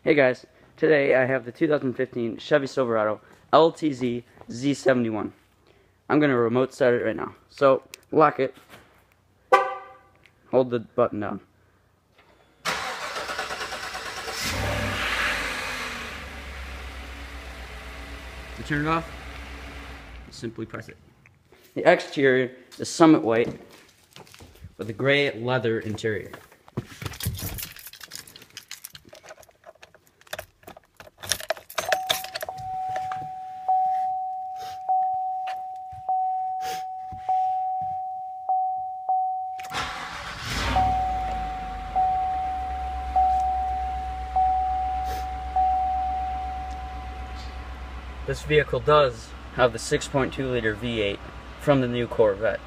Hey guys, today I have the 2015 Chevy Silverado LTZ Z71. I'm going to remote start it right now. So, lock it, hold the button down. To turn it off, simply press it. The exterior is Summit White with a gray leather interior. This vehicle does have the 6.2 liter V8 from the new Corvette.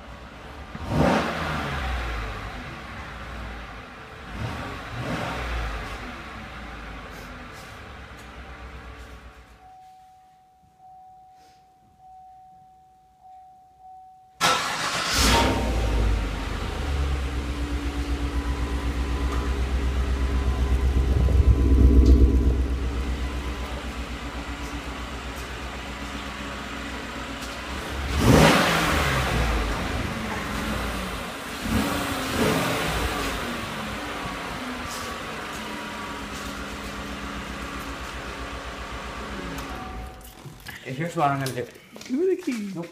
Here's what I'm gonna do. Give me the key. Nope.